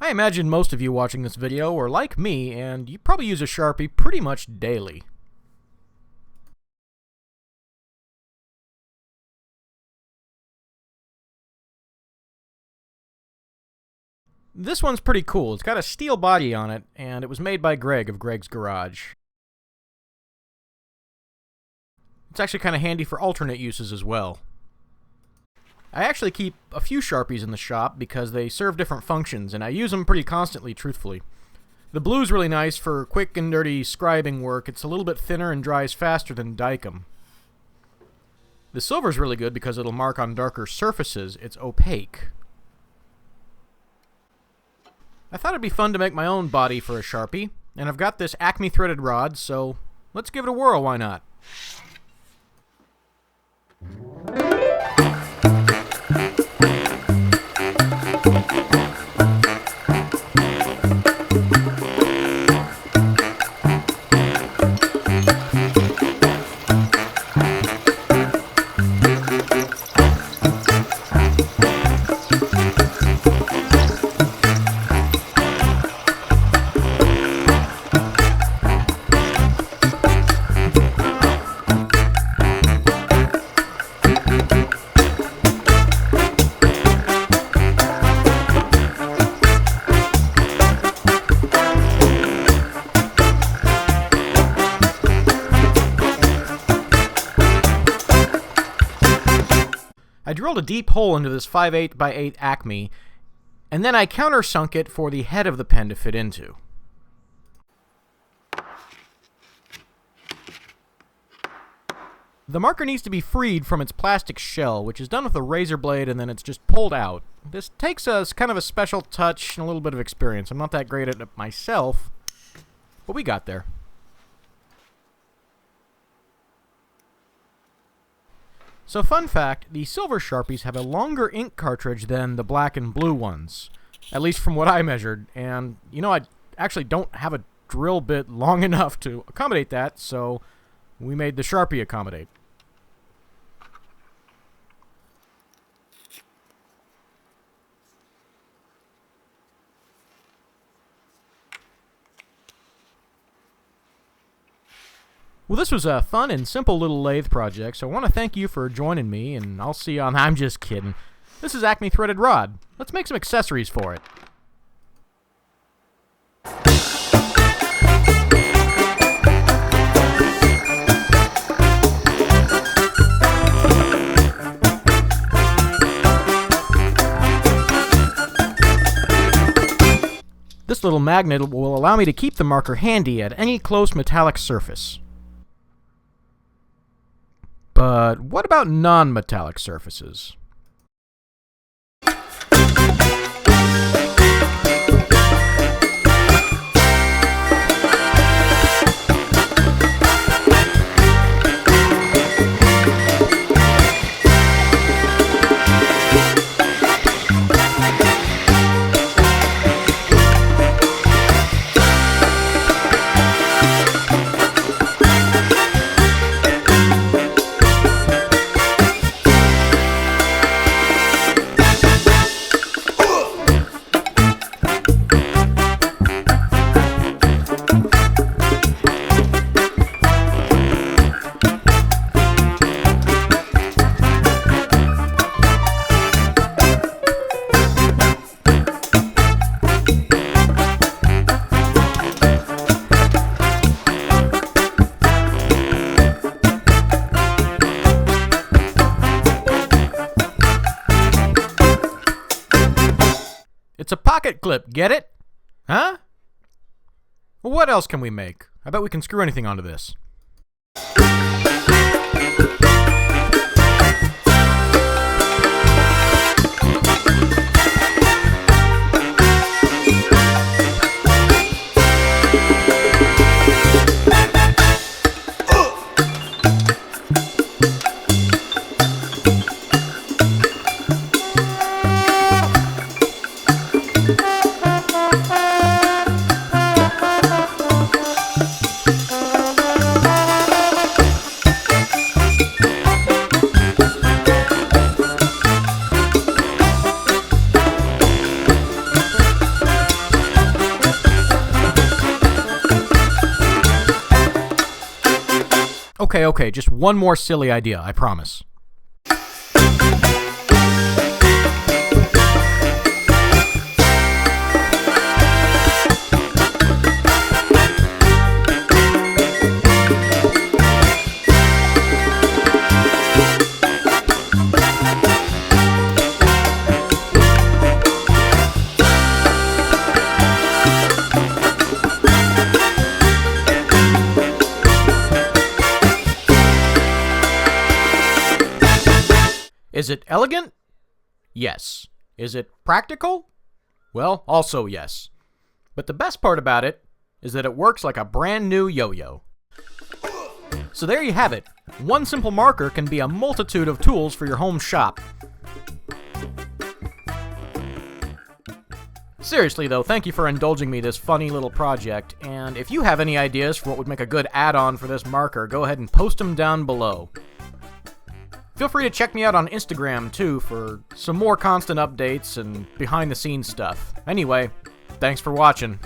I imagine most of you watching this video are like me, and you probably use a Sharpie pretty much daily. This one's pretty cool. It's got a steel body on it, and it was made by Greg of Greg's Garage. It's actually kind of handy for alternate uses as well. I actually keep a few Sharpies in the shop because they serve different functions, and I use them pretty constantly, truthfully. The blue's really nice for quick and dirty scribing work. It's a little bit thinner and dries faster than Dykem. The silver's really good because it'll mark on darker surfaces. It's opaque. I thought it'd be fun to make my own body for a Sharpie, and I've got this ACME threaded rod, so let's give it a whirl, why not? I drilled a deep hole into this 5/8 by 8 ACME, and then I countersunk it for the head of the pen to fit into. The marker needs to be freed from its plastic shell, which is done with a razor blade and then it's just pulled out. This takes us kind of a special touch and a little bit of experience. I'm not that great at it myself, but we got there. So fun fact, the silver Sharpies have a longer ink cartridge than the black and blue ones, at least from what I measured, and you know, I actually don't have a drill bit long enough to accommodate that, so we made the Sharpie accommodate. Well, this was a fun and simple little lathe project, so I want to thank you for joining me, and I'll see you on... I'm just kidding. This is ACME threaded rod. Let's make some accessories for it. This little magnet will allow me to keep the marker handy at any close metallic surface. But what about non-metallic surfaces? It's a pocket clip, get it? Huh? Well, what else can we make? I bet we can screw anything onto this. Okay, just one more silly idea, I promise. Is it elegant? Yes. Is it practical? Well, also yes. But the best part about it is that it works like a brand new yo-yo. So there you have it. One simple marker can be a multitude of tools for your home shop. Seriously though, thank you for indulging me this funny little project, and if you have any ideas for what would make a good add-on for this marker, go ahead and post them down below. Feel free to check me out on Instagram, too, for some more constant updates and behind-the-scenes stuff. Anyway, thanks for watching.